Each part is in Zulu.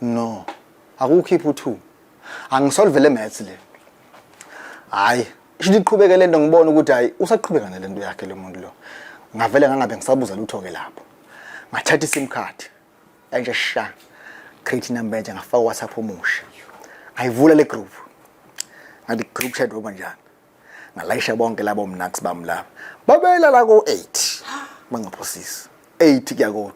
No. Akukhipha u2. Angisolve le maths le. Hayi, isho iqhubeke lento ngibona ukuthi hayi usaqhubeka nalento yakhe le muntu lo. Ngavele ngangabe ngisabuza lutho ke lapho. Ngathatha iSIM card. Enje sha. Create number enje ngafaka WhatsApp omusha. Ayivula le group. Ngathi group chat obanjani. Ngalayisha bonke labo mnax bami lapha. Babela la ko 8. Bangaphosisi. 8 kuya ko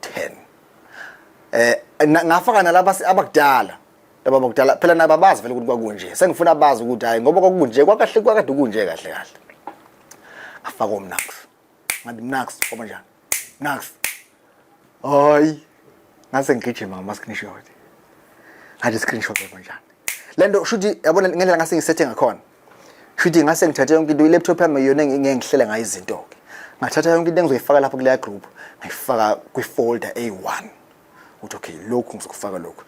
10. Ngafaka nalaba abakudala. Laba abakudala phela nababazi vele ukuthi kwakunje. Sengifuna bazi ukuthi hayi ngoba kwakunje kwakahle kwakade kunje kahle kahle. Ngafaka umnax. Ngathi mnax obanjani. Mnax. Hayi. Ngase ngigijima ngama screenshot. Ngathi screenshot obanjani. Lento shuthi yabona ngendlela ngase ngisethe ngakhona. Shuthi ngase ngithathe yonke into i-laptop yami yona ngengihlela ngayo izinto ke. Ngathatha yonke into engizoyifaka lapha kule group, ngifaka kwi-folder A1. Uthi okay, lokhu ngizokufaka lokhu.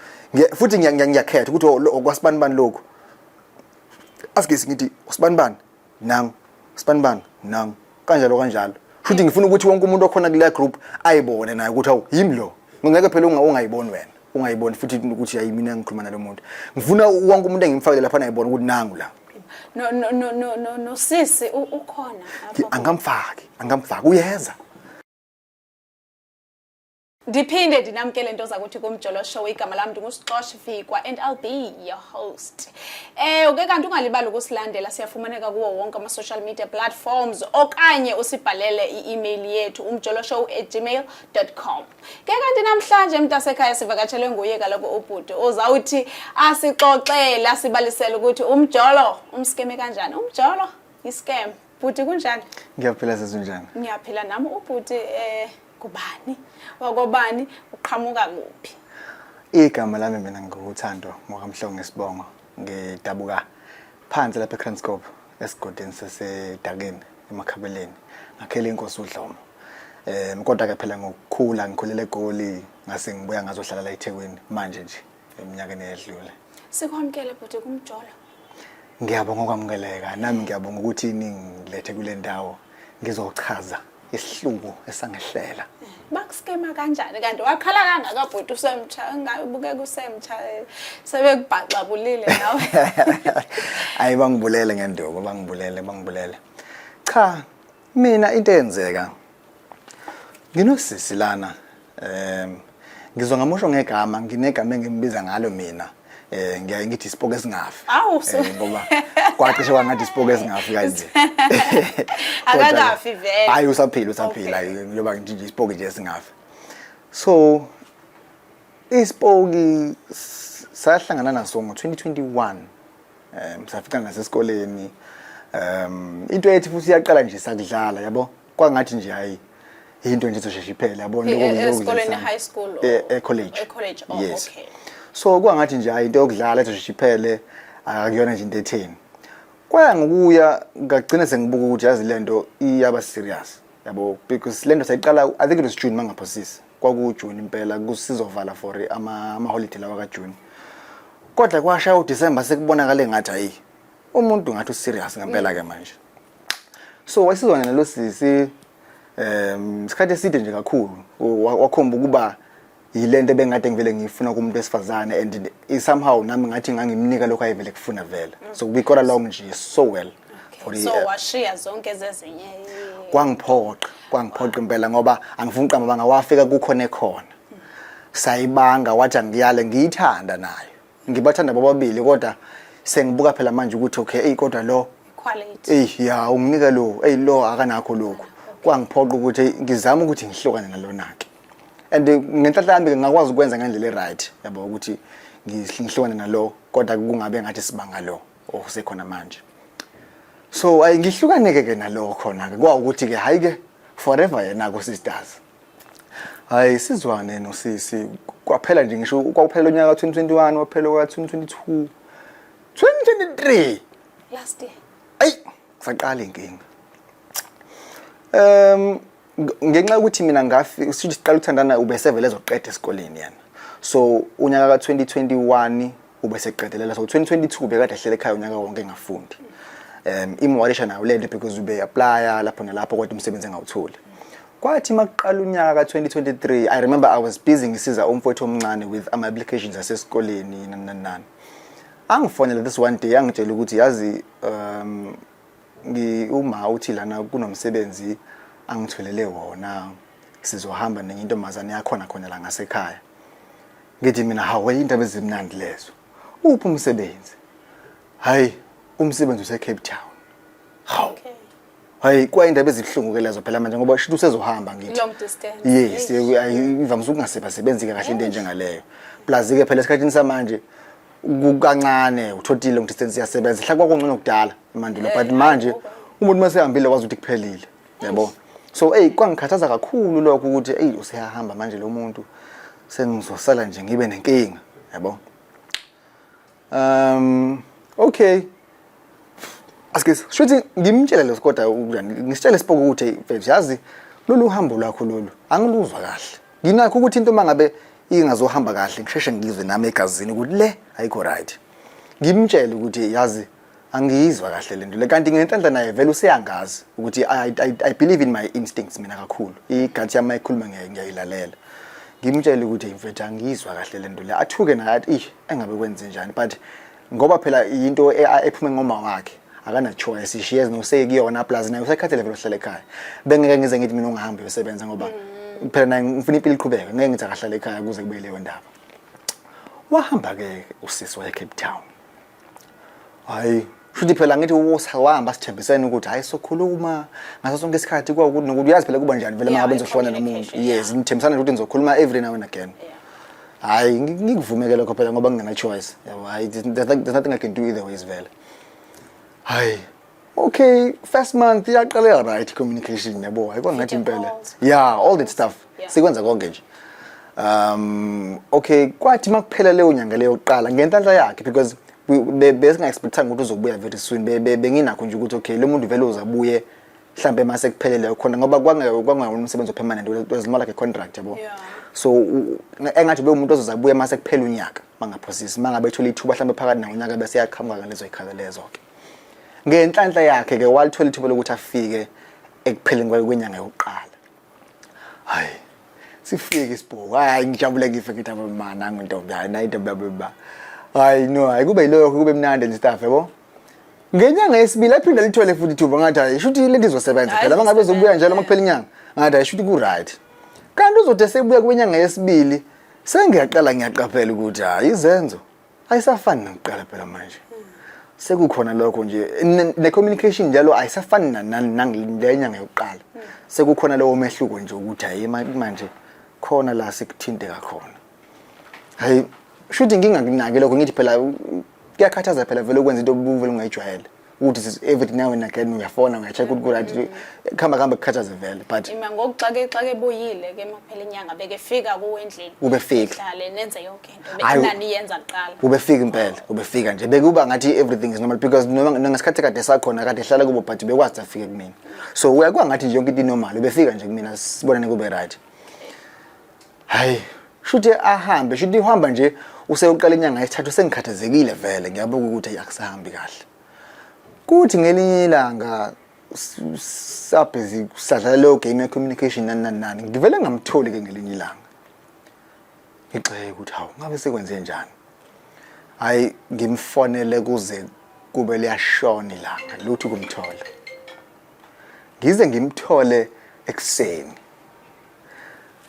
Futhi ngiyakhetha ukuthi okwasibanibani lokhu. Asigisi ngithi usibanibani nang, usibanibani nang, kanjalo. Shuthi ngifuna ukuthi wonke umuntu okhona kule group ayibone naye ukuthi awu yimi lo. Ngeke phela ungayiboni wena. Ungayiboni futhi ukuthi hayi mina ngikhuluma nalo muntu. Ngifuna wonke umuntu engimfakele lapha ayibone ukuthi nangu la. No sisi ukhona Angamfaki uyeza. Ndiphinde dinamkele into zakuthi kumjoloshow igama lami nguSixoshi Fikwa and I'll be your host. Uke kanti ungalibali ukusilandela siyafumaneka kuwo wonke ama social media platforms okanye usibhalele i-email yethu umjoloshow@gmail.com. Ke kanti namhlanje mntasekhaya sivakatshelwe nguye kaloku ubhuti uzawuthi asixoxele asibalisele ukuthi umjolo umskeme kanjani. Umjolo iscam. Bhuti kunjani? Ngiyaphila sezinjani? Ngiyaphila nami ubhuti kubani wakobani uqhamuka kuphi? Igama lami mina nguThando ngokamhlongo ngesibongo ngidabuka phansi lapha eKranskop esigodini sasedakeni emakhabeleni ngakhela inkosi uDlomo. Kodwa ke phela ngokukhula ngikhulela eGoli ngase ngibuya ngazohlala la eThekwini manje nje eminyakeni edlule. Sikwamkele bhuti kumjolo. Ngiyabonga ukwamukeleka nami ngiyabonga ukuthi ningilethe kule ndawo ngizochaza isihluku esangehlela. Bakuskema kanjani kanti waqhala kangaka bhuti usemtsha ngabuke kusemtsha sebekubhaxa bulile nawe. Ayi bangibulele ngenduku bangibulele. Cha mina into eyenzeka nginosisi lana ngizongamusho ngegama nginegama engimbiza ngalo mina. Ngiyaye ngithi isipoke esingafi. Ngoba kwacishe wangathi isipoke esingafi kanje. Akakafi vele. Hayi usaphila njoba ngithi isipoke nje esingafi. So isipoke sahlangana naso ngo2021. Safika nasesikoleni. Into ethi futhi iyaqala nje sakudlala yabo. Kwangathi nje hayi into nje izosheshe iphele yabona lokho esikoleni high school college. Yes. Okay. So kwangathi nje into yokudlala ezoshiphelele akuyona nje into etheni. Kwaya ngokuya ngagcina sengibuka ukuthi yazi lento iyaba serious yabo because lento sayiqala I think it was June mangaphosisi kwaku June impela kusizovala for ama holiday lawa ka June. Kodwa kwasha uDecember sekubonakala ngathi hayi umuntu ngathi userious ngempela ke manje. So wasizwana nalo sisi isikhathi eside nje kakhulu wakhomba ukuba yilento bengade ngivele ngifuna kumuntu esifazane and somehow nami ngathi ngangimnika lokho ayevele kufuna vele. So we got along nje so well. So washiya zonke ezezinye kwangiphoqa impela ngoba angifuni uqamba bangawafika kukhona khona. Sayibanga wathi ngiyale ngiyithanda nayo. Ngibathanda bobabili kodwa sengibuka phela manje ukuthi okay kodwa lo quality. Ya unginika lo lo akanakho lokho. Kwangiphoqa ukuthi ngizama ukuthi ngihlukane nalonake. And ngenhlanhla yami ngakwazi ukwenza ngendlela eright yabo ukuthi ngihlukane nalo kodwa kungabe ngathi sibanga lo osekhona manje. So ayingihlukaneke ke nalo khona ke kwa ukuthi ke hayi ke forever yena ko sisters. Hayi sizwane nosisi kwaphela nje ngisho kwaphela unyaka ka2021 waphela ka2022 2023 last year. Ay saqala inkinga. Ngenxa ukuthi mina ngafi sithi siqala ukuthandana ubesevele ezoqeda esikoleni yana. So unyaka ka2021 ubeseqedelela so 2022 bekade ehlele ekhaya unyaka wonke engafundi. Imwalisha nayo lento because ube apply lapho nalapho kodwa umsebenzi engawutholi. kwathi makuqala unyaka ka2023 I remember I was busy ngisiza umfowethu omncane with ama applications asesikoleni nanani angifonela this one day angitshela ukuthi yazi uma uthi lana kunomsebenzi angitholele wona sizohamba nenye intombazane yakhona khona la ngasekhaya ngithi mina hawe indaba ezimnandi lezo uphi umsebenzi hayi umsebenzi use Cape Town hawu hayi kwayindaba ezibhlungu ke lezo phela manje ngoba shithi usezohamba ngithi long distance yes ivamisa ukungasebenzi kahle into enjengaleyo plus ke phela esikhathini samanje kukancane uthotile long distance yasebenza hla kwakungcono kudala emandulo but manje umuntu masehambile kwazi ukuthi kuphelile yabo so kwangikhathaza kakhulu lokho ukuthi useyahamba manje lo muntu sengizosala nje ngibe nenkinga yabo okay asikes shothi ngimtshela lo skoda ukujani ngisitshele sipoko ukuthi mfethu yazi lolu hambo lwakho lolu angiluzwa kahle nginakho ukuthi into mangabe ingazohamba kahle ngisheshe ngizwe nami egazini ukuthi le ayikho right ngimtshele ukuthi yazi angiyizwa kahle lento le kanti ngenhlanhla naye vele useyangazi ukuthi I believe in my instincts mina kakhulu igathi yami ayikhuluma ngiyayilalela ngimtshele ukuthi mfethu angiyizwa kahle lento le athuke naye athi engabe kwenze njani but ngoba phela into ephume ngoma wakhe akana choice she has no say kuyona plus naye usekhathele vele uhlala ekhaya bengeke ngize ngithi mina ungahambi usebenza ngoba phela naye ngifuna impilo iqhubeke ngeke ngithi akahlala ekhaya kuze kube leyo ndaba wahamba ke usisi wa Cape Town hayi futhi phela ngithi wosahamba sithembisene ukuthi hayi sokhuluma ngaso sonke isikhathi kwakuthi nokuthi uyazi phela kuba njani vele mangabe nizohlona nomuntu yes nithembisana ukuthi nizokhuluma every now and again hayi ngikuvumekela lokho phela ngoba ngingena choice yabo hayi there's nothing I can do either ways vele hayi okay first month yaqala right communication yabo hayi kwangathi impela yeah all that stuff sikwenza konke nje okay kwathi makuphela leyo nyanga leyo yokuqala ngenhlanhla yakhe because besinga expectanga ukuthi uzobuya very soon benginakho nje ukuthi okay lo muntu vele uzabuye mhlambe mase kuphelele khona ngoba kwanga umsebenzi opermanent wezimali like a contract yabo so engathi be umuntu ozozabuya mase kuphela unyaka mangaphosisi mangabe ethola ithuba mhlambe phakathi nonyaka bese yaqhamuka ngalezo ikhaya lezo ke ngenhlanhla yakhe ke walithola ithuba lokuthi afike ekupheleni kwenyanga yokuqala hayi sifike isibhuku hayi ngijabule ngife ngithi abamana ngintombi hayi nayinto baba hayi no hayi kube yilokho kube mnandi nje staff yabo ngenyanga yesibili aphinda lithole futhi ithuba ngathi hayi shuthi lento izosebenza phela mangabe ezobuya njalo makuphela inyanga ngathi hayi shuthi ku right kanti uzothi sebuya kwenyanga yesibili sengiyaqala ngiyaqaphela ukuthi hayi izenzo ayisafani nokuqala phela manje sekukhona lokho nje ne communication njalo ayisafani nangilenyanga yokuqala sekukhona lewo mehluko nje ukuthi hayi manje khona la sekuthinte kakhona hayi shuthi ngingakunake lokho ngithi phela kuyakhathaza phela vele ukwenza into obuvele ungayijwayele ukuthi every now and again uyafona uyacheck ukuthi right khamba kukhathaza vele but ima ngokuxake boyile ke makuphela inyanga bekefika kuwe endlini ubefika hlale nenze yonke into bekunani yenza kuqala ubefika impela ubefika nje bekuba ngathi everything is normal because noma ngesikhathi kade sakhona kade hlala kubo but bekwazi afike kumina so uyakwa ngathi nje yonke into normal ubefika nje kumina sibonane kube right hayi shuthi ahambe shuthi uhamba nje usewuqala inyanga yesithathu sengikhathazekile vele ngiyabuka ukuthi akusahambi kahle kuthi ngelinye ilanga sabhizi sadlala leyo game ya communication nani ngivele ngamtholi ke ngelinye ilanga ngixeke ukuthi hawu ngabe sekwenze njani hayi ngimfonele kuze kube liyashona ilanga lutho kumthola ngize ngimthole ekseni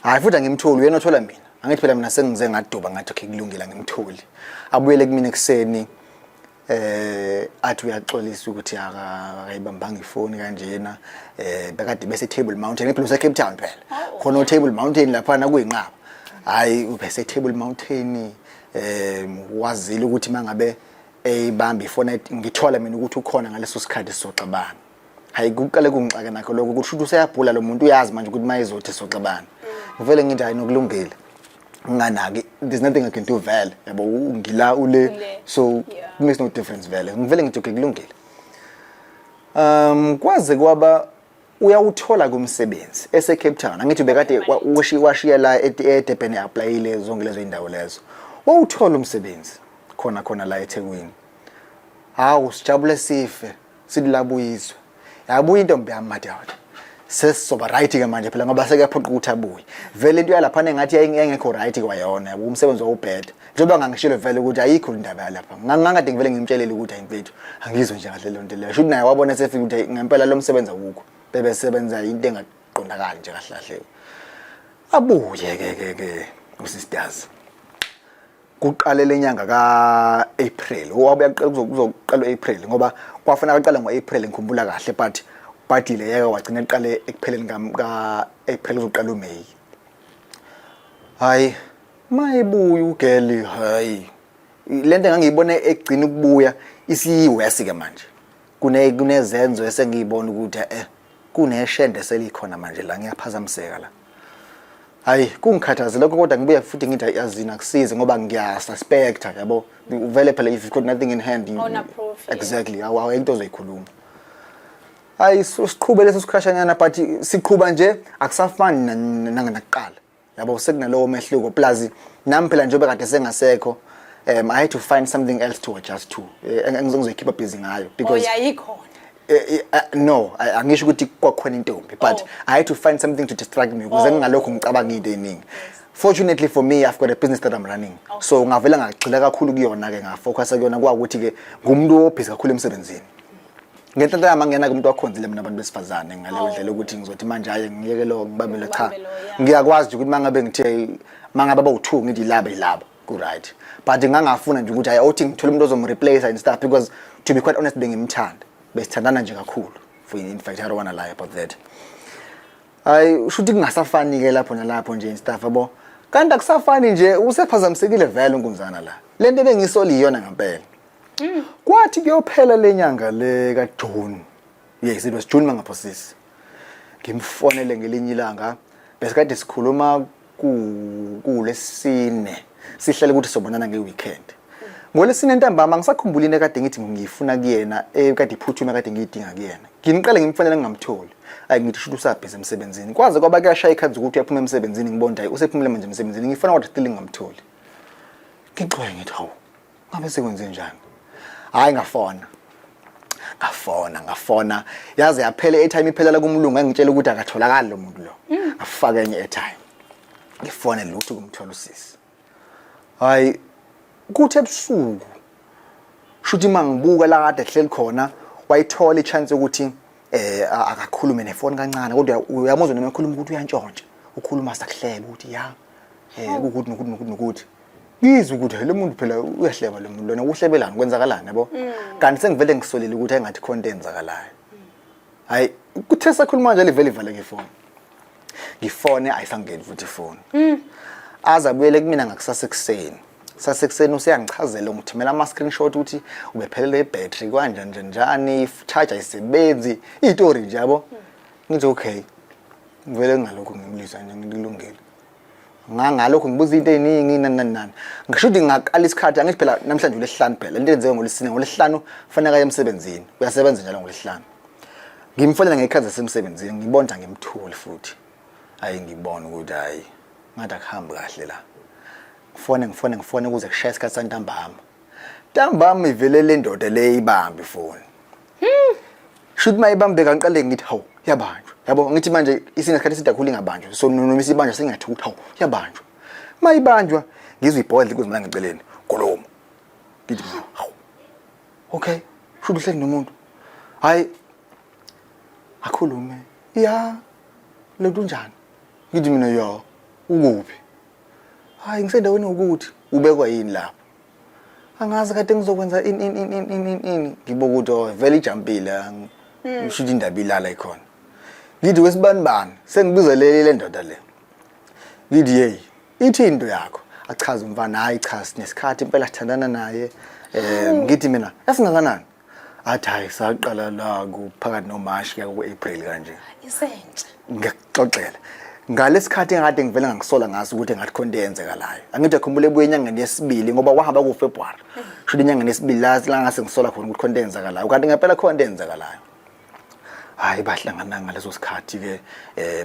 hayi futhi ngimtholi uyena othola mina angithi phela mina sengize ngaduba ngathi okay kulungile ngimtholi abuyele kumina ekseni athi uyaxolisa ukuthi akayibambanga ifoni kanjena bekade bese Table Mountain ephela Cape Town phela khona Table Mountain lapha na kuyinqaba hayi ubese Table Mountain wazile ukuthi mangabe eyibamba ifoni ngithola mina ukuthi ukhona ngaleso sikhathi soxabana hayi kuqale kungixake nakho lokho ukuthi uthi useyabhula lo muntu uyazi manje ukuthi mayizothi soxabana ngivele ngithi hayi nokulungile nganaki there's nothing I can do vele yabo ngila ule so it makes no difference vele ngivele ngithi kulungile kwaze kwaba uyawuthola kumsebenzi ese Cape Town angithi bekade washiya la eDurban applyile zonke lezo indawo lezo wawuthola umsebenzi khona la eThekwini hawu sijabule sife sidilabuyizwe yabuya intombi yamadoda sesizoba right ke manje phela ngoba sekuyaphoqa ukuthi abuye vele into yalapha engathi ayingekho right kwayona umsebenzi wawubheda njengoba ngangishilo vele ukuthi ayikho indaba yalapha ngangade ngivele ngimtshelele ukuthi ayimfethu angizwe nje kahle lonto leyo should naye wabona sefika ukuthi ngempela lo msebenzi awukho bebe sebenza into engaqondakali nje kahle kahle abuye ke usisters kuqale lenyanga kaApril wabuya kuzoqala uApril ngoba kwafanele aqala ngoApril ngikhumbula kahle but badile yeke wagcina eqale ekupheleni kaApril uzoqala uMay hayi mayibuya ugeli hayi lento engangiyibone egcina ukubuya isiyiwesi ke manje kunezenzo esengiyibona ukuthi kuneshende selikhona manje la ngiyaphazamiseka la hayi kungikhathazela lokho kodwa ngibuya futhi ngithi yazina akusize ngoba ngiyasuspect yabo vele phela if you got nothing in hand exactly awu into ozoyikhuluma hayi siqhube leso sikhashanyana but siqhuba nje akusafani nakuqala yabo sekunalowo mehluko plus nami phela njengoba kade sengasekho I had to find something else to adjust to engizokeep busy ngayo because yayikhona no angisho ukuthi kwakhona intombi but I had to find something to distract me because ngingalokho ngicabanga into eningi fortunately for me I've got a business that I'm running so ngavela ngagxila kakhulu kuyona ke ngafocus kuyona kwakuthi ke ngumuntu obhizi kakhulu emsebenzini ngento yamangena kumuntu wakhonzile mina abantu besifazane ngaleyo ndlela ukuthi ngizothi manje hayi ngiyeke lo ngibambele cha ngiyakwazi ukuthi mangabe ngithe mangabe bawu2 ngithi ilaba ku right but ngangafuna nje ukuthi hayi awuthi ngithole umuntu ozomreplace and stuff because to be quite honest bengimthanda besithandana nje kakhulu for in fact I don't want to lie about that hayi shuthi kungasafani ke lapho nalapho nje in stuff yabo kanti akusafani nje usephazamisekile vele unkumzana la lento bengisoli iyona ngempela kwathi kuyophela lenyanga le kaJune yes it was June mangaphosisi ngimfonele ngelinye ilanga besikade sikhuluma kulesine sihlele ukuthi sobonana ngeweekend ngolesine ntambama ngisakhumbulini ekade ngithi ngifuna kuyena ekade iphuthume kade ngiyidinga kuyena nginiqale ngimfanele ngingamtholi ayi ngithi shuthi usabhizi emsebenzini kwaze kwaba kuyashaya ikhathi ukuthi uyaphuma emsebenzini ngibona hayi usephumile manje emsebenzini ngifuna kodwa still ngingamtholi ngixoxe ngithi hawu ngabe sekwenze njani hayi ngafona yaze yaphela airtime iphelela kumlungu engitshela ukuthi akatholakala lo muntu lo afaka enye airtime ngifone lutho kumthola usisi hayi kuthi ebusuku shuthi mangibuka la kade ehleli khona wayithola ichance ukuthi akakhulume nefoni kancane kodwa uyamuzwa noma ekhuluma ukuthi uyantshontsha ukhuluma sakuhleba ukuthi ya ukuthi ngizwe ukuthi lo muntu phela uyahleba lo muntu lona uhlebelana kwenzakalani yabo kanti sengivele ngisolile ukuthi engathi content enzakalayo hayi kuthe sakhuluma nje livele ivale ngefoni ngifone ayisangeni futhi ifoni azabuyele kumina ngakusasekuseni sasekuseni useyangichazela ngithumela ama screenshot ukuthi ubephelele ibattery kanje njani charger isebenzi istory nje yabo ngithi okay ngivele ngalokho ngimlisa nje ngilungile ngalokho ngibuza into eziningi nani ngisho ukuthi ngaqala isikhathi angithi phela namhlanje uLesihlanu phela into enziwe ngoLesine ngoLesihlanu kufanele aye emsebenzini uyasebenza njalo ngoLesihlanu ngimfonela ngekhathi yasemsebenzini ngibona ngimthuli futhi hayi ngibona ukuthi hayi ngathi akuhambi kahle la ngifone ukuze kushaya isikhathi santambama ivele le ndoda le ibambe ifoni should mayibambe kanqale ngithi hawu yabanjwa yabo ngithi manje isingasikhathi sidakhulu ingabanjwa so noma isibanjwa singathi hawu yabanjwa mayibanjwa ngizwe ibhodle kuzimla ngeceleni golomo ngithi hawu okay should uhleli nomuntu hayi akhulume ya lento njani ngithi mina ya ukuphi hayi ngisendaweni ukuthi ubekwa yini lapho angazi kade ngizokwenza in ngibokuthi vele ijampile ngishuthi indaba ilala ikhona ngithi wesibani sengibiza le ndoda le ngithi hey ithi into yakho achaza umfana hayi cha sinesikhathi impela sithandana naye ngithi mina yasingakanani athi hayi saqala la kuphakathi noMarch kuya kuApril kanje isentsha ngixoxela ngalesikhathi engade ngivela ngisola ngaso ukuthi ngathi khonto yenzekalayo angithi akhumbule ebuye enyangeni yesibili ngoba wahamba kuFebruary shuthi enyangeni yesibili la ngase ngisola khona ukuthi khonto yenzekalayo kanti ngempela khonto yenzekalayo hayi bahlangana ngaleso sikhathi ke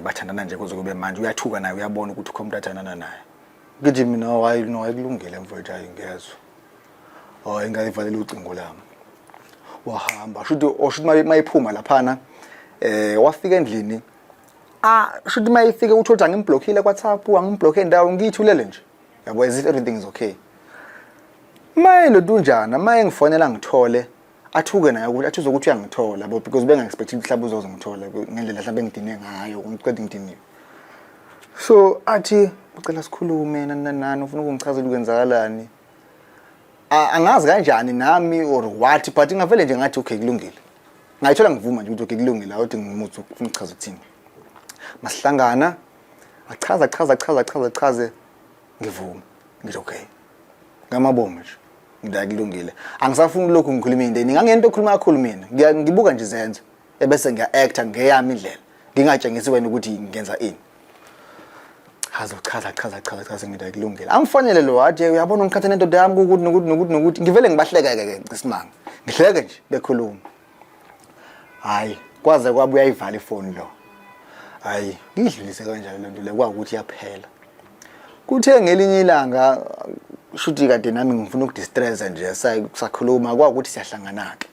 bathandana nje kuze kube manje uyathuka naye uyabona ukuthi ukhomntu athandana naye ngithi mina hayi no ayikulungile mfowethu hayi ngezwe hayi ngayivalela ucingo lami wahamba shuthi mayiphuma laphana wafika endlini should mayifike uthola ngimblockile WhatsApp angimblock ndawo ngiyithulele nje yabo as if everything is okay mayelo dunjana maye ngifonela ngithole athuke naye ukuthi athuze ukuthi uyangithola bo because benga expect mhlawumbe uzozongithola ngendlela mhlawumbe ngidine ngayo ngiqeda ngidiniwe so athi ucela sikhulume nani ufuna ukungichazela ukwenzakalani angazi kanjani nami or what but ngavele nje ngathi okay kulungile ngayithola ngivuma nje ukuthi okay kulungile awuthi ngimuthu ufuna ukuchaza ukuthini masihlangana achaze ngivuma ngithi okay ngamabomu nje ngidakulungile angisafuni lokhu ngikhuluma indeni ngangento okhuluma kakhulu mina ngibuka nje izenzo ebese ngiya-acta ngeyami indlela ngingatshengisi wena ukuthi ngenza ini chaza ngidakulungile amfonele lo wathi uyabona ngikhathane nento yami ukuthi ngivele ngibahleke-ke isimanga ngihleke nje bekhuluma hayi kwaze kwabuya ivala ifoni lo hayi ngidlulise kanjalo lento le kwakuthi yaphela kuthe ngelinye ilanga shuthi kade nami ngifuna ukudistressa nje sakhuluma kwakuthi siyahlangana-ke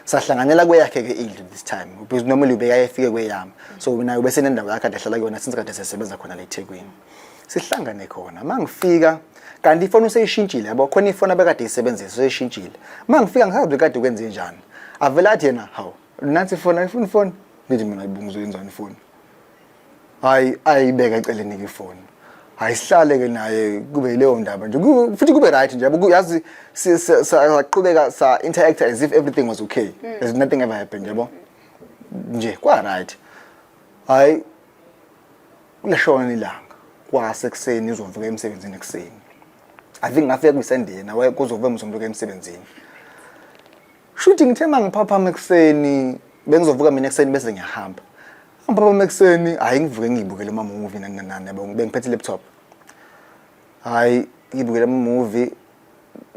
sahlanganela kweyakhe-ke indlu this time because normally ubeka efike kweyami so nayo bese nendawo yakhe ade ahlala kuyona since kade sisebenza khona la eThekwini sihlangane khona mangifika kanti ifoni useyishintshile yabo khona ifoni abekade isebenzisa useyishintshile mangifika ngisazi kade kwenze njani avela athi yena hawu nathi ifoni ngithi mina ngibunguzo yenzani ifoni hayi ayibeka eceleni ifoni ayisihlale-ke naye kube leyo ndaba nje futhi kube right nje yabo yazi saqhubeka sa-interact as if everything was okay as nothing ever happened yabo nje kwa right hayi kuleshona ilanga kwasekuseni uzovuka emsebenzini ekuseni I think ngafika kwisendeni nawe kuzovuka umzomvuka emsebenzini shuthi ngithe mangiphaphama ekuseni bengizovuka mina ekuseni bese ngiyahamba ngiphaphama ekuseni hayi ngivuke ngiyibukele ama-movie nani yabo bengiphethe laptop hayi ngibukele ama-movie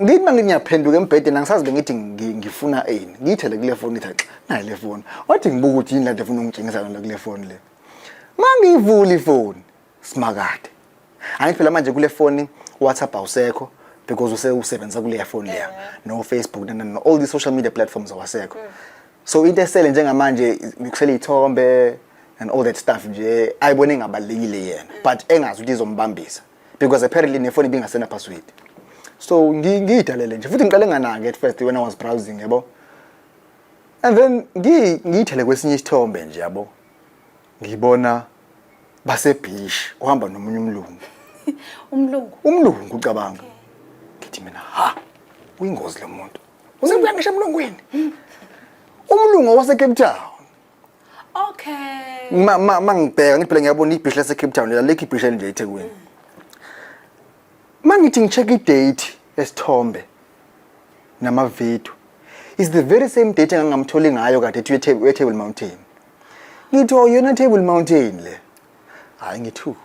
ngithi manje ngiyaphenduka embhedeni angisazi bengithi ngifuna ini ngiyithele kule phone ithi nayi le phone wathi ngibuka ukuthi yini lento efuna ungitshengisa yona kule phone le mangivula ifoni simakade hayi phela manje kule phone WhatsApp awusekho because usebenza kule phone leya no Facebook no all these social media platforms awasekho so into esele njengamanje ukusela ithombe and all that stuff nje ayibone ngabalekile yena but engazi ukuthi izombambisa because apparently nefoni ibingasena password so ngiyidalele nje futhi ngiqale nganake at first when I was browsing yabo and then ngiyithele kwesinye isithombe nje yabo ngibona basebish uhamba nomunye umlungu ucabanga ngithi mina ha uyingozi lo muntu usebuya ngisho emlungwini umlungu wase Cape Town okay mangibheka ngiphela ngiyabona ibish lase Cape Town la lekhi ibish nje eThekwini mangithi ngicheck i-date esithombe nama video is the very same date engangamtholi ngayo kade ethi Table Mountain ngithi yona Table Mountain le hayi ngithule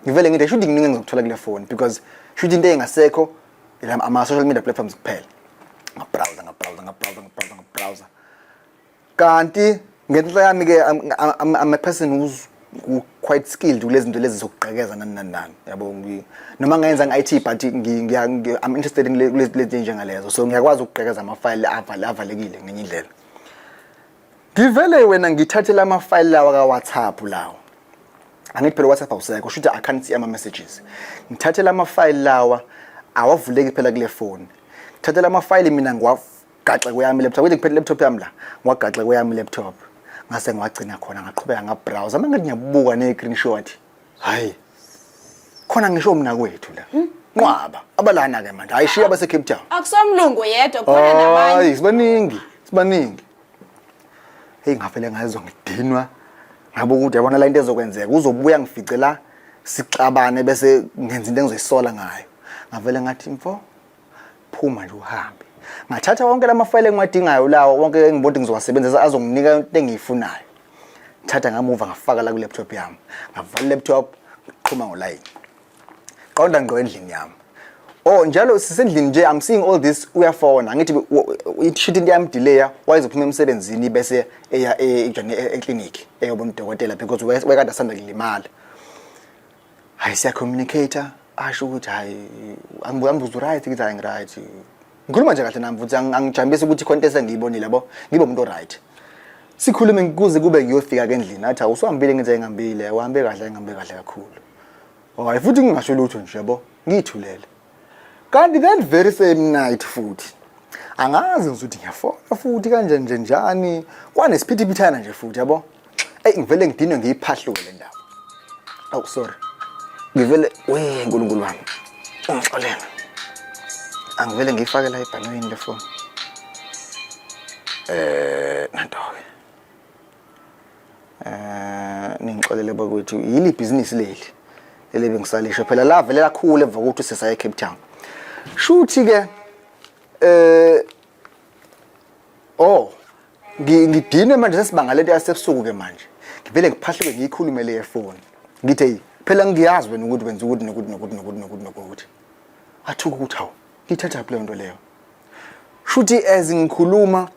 ngivele ngithi should nginingi ngizokuthola kule phone because should into engasekho ama social media platforms kuphela ngbrowser kanti ngenhla yami ke I'm a person who's quite skilled kulezi zinto lezi zokugqekeza nani yabo noma ngayenza nge-IT but I'm interested in lezi njengalezo so ngiyakwazi ukugqekeza ama-file avalekile ngenye indlela ngivele wena ngithathela ama-file lawa ka-WhatsApp lawo angithi phela WhatsApp awusekho shuthi I can't see ama-messages ngithathela ama-file lawa awavuleki phela kule phone ngithathela ama-file mina ngiwagaxe kweyami laptop ukuthi ngiphethe laptop yami la ngiwagaxe kweyami laptop ngase ngiwagcina khona ngaqhubeka ngabrowser manje ngiyabuka ne-screenshot hayi khona ngisho mina kwethu la nqwaba abalana ke manje ayishiya base Cape Town akusomlungu yedwa khona nabanye hayi sibaningi hey ngavele ngayizwa ngidinwa ngabo ukuthi yabona la into ezokwenzeka uzobuya ngificela sixabane bese ngenza into engizoyisola ngayo ngavele ngathi mfo phuma nje uhambe ngathatha wonke lamafile engiwadingayo lawo wonke engibona ngizowasebenzisa azonginika into engiyifunayo thatha ngamuva ngafaka la ku laptop yami ngavala laptop ngiqhuma ngoline qonda ngqo endlini yami njalo sisendlini nje I'm seeing all this uyafona ngithi shit into yami delay wayizophuma emsebenzini bese eya eclinic eyobona udokotela because wekade asanda kulimala hayi siya communicator asho ukuthi hayi angibuza right ngithi hayi right ngikhuluma nje kahle nami futhi angijambisa ukuthi content engiyibonile yabo ngibe umuntu right sikhulume kuze kube ngiyofika ke endlini athi awusihambile ngenze ngihambile uhambe kahle ngihambe kahle kakhulu hayi futhi ngingasho lutho nje yabo ngithulele kanti then very same night futhi angazi ngizothi ngiyafona futhi kanje nje njani kwanesiphithipithana nje futhi yabo ngivele ngidinwe ngiyiphahlule le ndawo oh sorry ngivele nkulunkulu wami ungixolela angivele ngifake la ebhanweni le phone nanto-ke ningixolele bakwethu yili business leli bengisalisho phela la vele lakhulu emva kokuthi sesa eCape Town shuthi ke ngidinwe manje sesibanga lento yasebusuku ke manje ngivele ngiphahleke ngiyikhulumele efoni ngithe phela ngiyazi wena ukuthi wenza ukuthi nokuthi athuka ukuthi hawu ngithatha phela into leyo shuthi ngikhuluma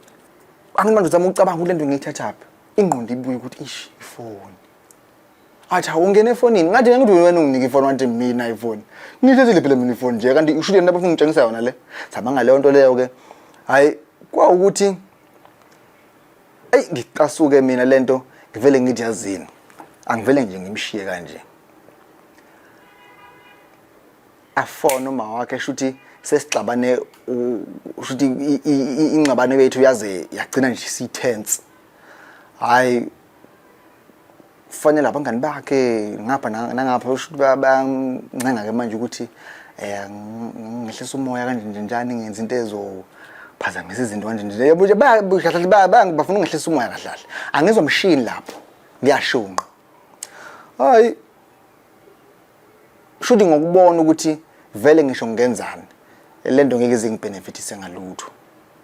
angimanje uzama ukucabanga ukuthi lento ngiyithatha ingqondo ibuye ukuthi ish ifoni athi awungena efonini ngathi ngithi wena unginike ifoni wanti mina ifoni ngithethile phela mina ifoni nje kanti ushuthi lento abafuna ngitshengisa yona le sabanga leyo nto leyo ke hayi kwa ukuthi ngicasuke mina lento ngivele ngithi yazini angivele nje ngimshiye kanje afona uma wakhe shuthi sesixabane shuthi ingxabano yethu yaze yagcina nje si-tense hayi kufanele abangani bakhe ngapha nangapha shuthi bayancenga ke manje ukuthi ngehlisa umoya kanje njani ngenza into ezophazamisa izinto kanje nje yabo nje bafuna ngehlisa umoya kahle angizomshini lapho ngiyashunqa hayi shuthi ngokubona ukuthi vele ngisho ngenzani lento ngeke izingibenefitise ngalutho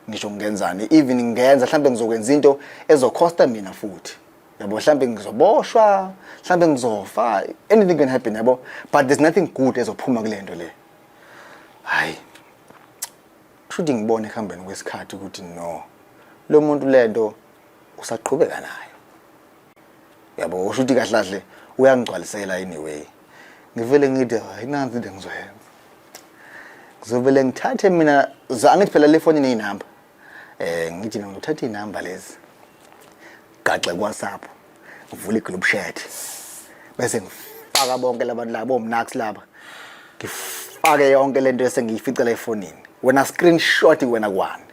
ngisho ngenzani even ngenza mhlambe ngizokwenza into ezokhosta mina futhi yabo mhlambe ngizoboshwa mhlambe ngizofa anything can happen yabo but there's nothing good ezophuma kule nto le hayi shuthi ngibone ehambeni kwesikhathi ukuthi no lo muntu lento usaqhubeka nayo yabo shuthi kahle uyangigcwalisela anyway ngivele ngithi hayi nansi into engizoyenza ngizovele ngithathe mina angithi phela le phone inenamba ngithi mina ngithatha inamba lezi gaxe kuWhatsApp ngivula igroup chat bese ngifaka bonke labantu labo omnax laba ngifake yonke lento esengiyificela efonini wena screenshot wena kwani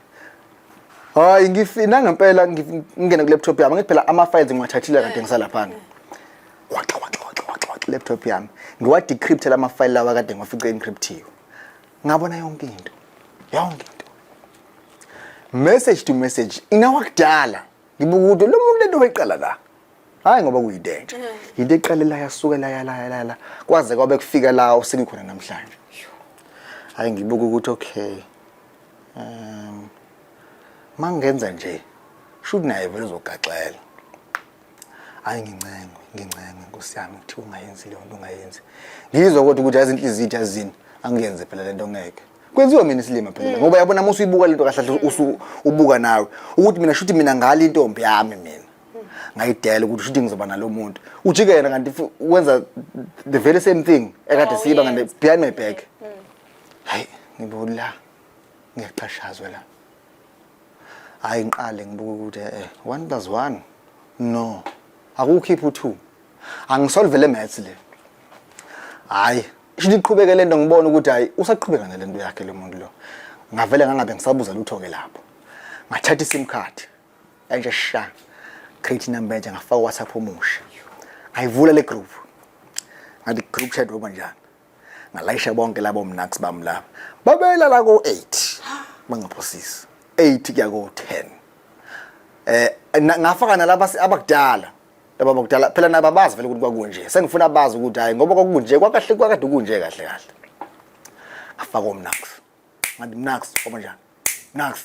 hayi ngifina ngempela ngingena ku laptop yami ngithi phela ama files ngiwathathile kade ngisalaphana waxa laptop yami ngiwa decrypt la ama file lawa kade ngiwafice encryptiwe ngabona yonke into message to message inawakudala ngibukude lo muntu lento wayiqala la hayi ngoba kuyidentsha into eqalela yasuka la kwaze kwabe kufika la usekukhona namhlanje hayi ngibuka ukuthi okay mangenza nje should naye vele uzogaxela hayi ngincenga Nkosi yami ngithi ungayenzi leyo nto ungayenzi ngizwa ukuthi yazinhliziyo ithi yazini angiyenze phela lento ngeke kwenziwa mina isilima phela ngoba yabona musu uyibuka lento kahle ubuka nawe ukuthi mina shuthi mina ngali intombi yami mina ngayidela ukuthi shuthi ngizoba nalo muntu ujike yena kanti wenza the very same thing ekade siba ngane behind my back hayi ngibuka la ngiyaqhashazwa la hayi ngiqale ngibuka ukuthi 1 + 1 no akukhipha u2 angisolve le maths le hayi shuthi iqhubeke lento ngibona ukuthi hayi usaqhubeka nalento yakhe lo muntu lo ngavele ngangabe ngisabuza lutho ke lapho ngathatha iSIM card enje sha create number nje ngafaka WhatsApp omusha ngayivula le group ngathi group chat oba njani ngalayisha bonke labo mnax bami lapha babela la ko 8 bangaphosisi 8 kuya ko 10 ngafaka nalabo abakudala laba bakudala phela nababazi vele ukuthi kwakunje sengifuna bazi ukuthi hayi ngoba kwakunje kwakahle kwakade kunje kahle ngafaka omnax ngathi mnax oba njani mnax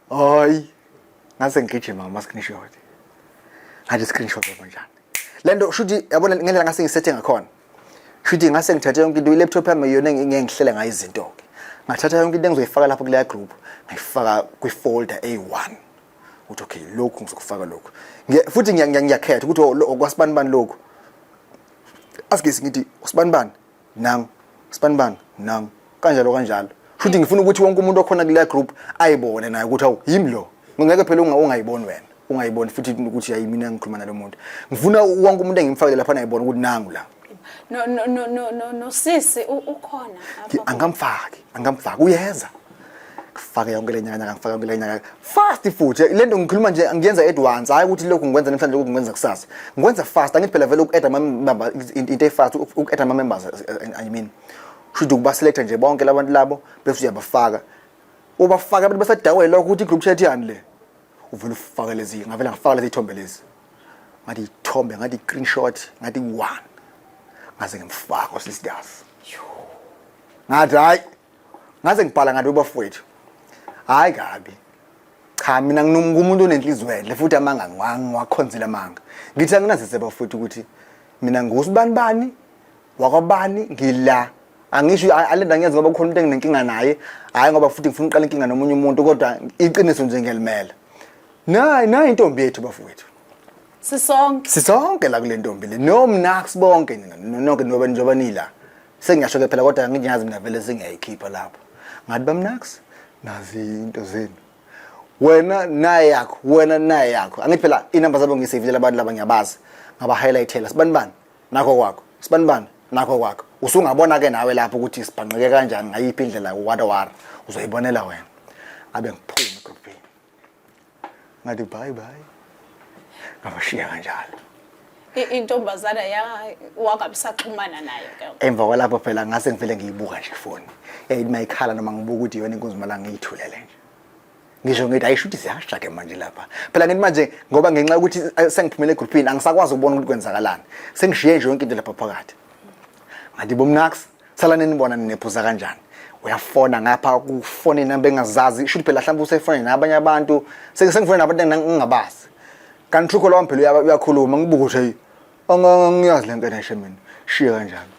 hayi ngase ngigijima ngama screenshot ngathi screenshot oba njani lento shuthi yabona ngendlela ngase ngisethe ngakhona shuthi ngase ngithathe yonke into i-laptop yami yona ngiyengihlela ngayo izinto ke ngathatha yonke into engizoyifaka lapho kule group ngayifaka kwi-folder A1 uthi okay lokhu ngizokufaka lokhu futhi ngiyakhetha ukuthi okwasibanibani lokhu asigesi ngithi usibanibani nang sibanibani nang kanjalo futhi ngifuna ukuthi wonke umuntu okhona kule group ayibone naye ukuthi awu yimi lo ngeke phela ungayiboni wena ungayiboni futhi ukuthi hayi mina ngikhuluma nalo muntu ngifuna wonke umuntu engimfakele lapha ayibona ukuthi nangu la no sisi ukhona angamfaki uyeza ngifake yonke lenyanga ngifake yonke lenyanga fast futhi lento ngikhuluma nje ngiyenza at once hayi ukuthi lokhu ngikwenza namhlanje ukuthi ngikwenza kusasa ngikwenza fast angithi phela vele uku-add ama-member into efast uku-add ama-members I mean should ukuba select nje bonke labantu labo bese uyabafaka ubafaka abantu besadawela lokho ukuthi i-group chat yani le uvela ufake lezi ngavela ngifaka lezi ithombe lezi ngathi ithombe ngathi screenshot ngathi one ngaze ngimfaka sisters ngathi hayi ngaze ngibhala ngathi ubafowethu hayi kabi cha mina ngumuntu onenhliziyo enhle futhi amanga ngiwakhonzile amanga ngithi anginazise bafowethu ukuthi mina ngusibani wakwabani ngila angisho alenda ngiyazi ngoba kukhona umuntu enginenkinga naye hayi ngoba futhi ngifuna uqala inkinga nomunye umuntu kodwa iqiniso nje ngiyalimela nayi intombi yethu bafowethu sisonke la kule ntombi le nomnax bonke nonke njoba nila sengiyasho ke phela kodwa nginyazi mina vele sengiyayikhipha lapha ngathi bamnax nazi into zenu wena naye yakho angithi phela inamba zabo ngisavile abantu laba ngiyabazi ngaba highlightela sibani nakho kwakho sibani nakho kwakho usungabona ke nawe lapho ukuthi sibhanqeke kanjani ngayiphi indlela wara uzoyibonela wena abe ngiphuma egroupini ngathi bye ngabashiya kanjalo intombazana wakabisaxhumana nayo ke emva kwalapho phela ngase ngivele ngiyibuka nje ifoni yayithi mayikhala noma ngibuka ukuthi yona inkunzi malanga ngiyithulele nje ngisho ngithi ayishuthi siyashake manje lapha phela ngithi manje ngoba ngenxa ukuthi sengiphumele egroupini angisakwazi ukubona ukuthi kwenzakalani sengishiye nje yonke into lapha phakathi ngathi bomnax salane nibona ninephuza kanjani uyafona ngapha kufona inamba engazazi shuthi phela mhlawumbe usefona nabanye abantu sengifona nabantu engingabazi kanti trukho lwami phela uyakhuluma ngibuka ukuthi angiyazi le nto eshe mina shiye kanjani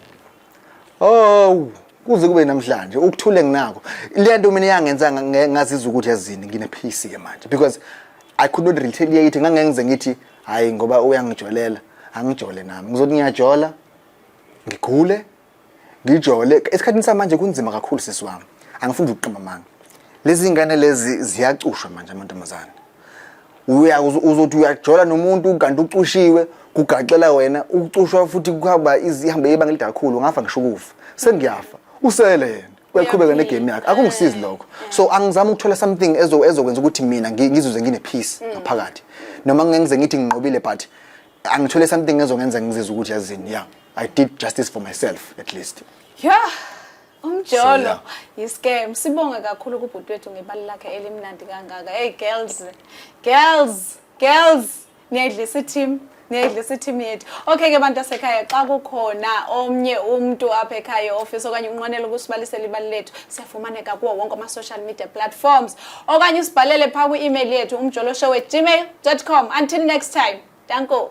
kuze kube namhlanje ukuthule nginako lento mina yangenza ngazizwa ukuthi yazini ngine peace ke manje because I could not retaliate ngangenze ngithi hayi ngoba uyangijolela angijole nami ngizothi ngiyajola ngigule ngijole esikhathini samanje kunzima kakhulu sisiwami angifuni ukuqima manga lezi ngane lezi ziyacushwa manje amantombazana uzothi uyajola nomuntu kanti ucushiwe kugaxela wena ukucushwa futhi kuhamba izihambe ibanga elide kakhulu ngafa ngisho ukufa sengiyafa usele yena uyaqhubeka negame yakhe akungisizi lokho so angizama ukuthola something ezokwenza ukuthi mina ngizuze ngine peace ngaphakathi noma ngenze ngithi nginqobile but angithole something ezongenza ngizizwe ukuthi yazini yeah I did justice for myself at least umjolo iscam sibonge kakhulu kubhuti wethu ngebali lakhe elimnandi kangaka hey girls niyadlisa team yethu okay ke bantu asekhaya xa kukhona omnye umuntu apha ekhaya office okanye unqonela ukusibalisela ibali lethu siyafumaneka kuwo wonke ama social media platforms okanye usibhalele pha ku email yethu umjoloshow@gmail.com until next time danko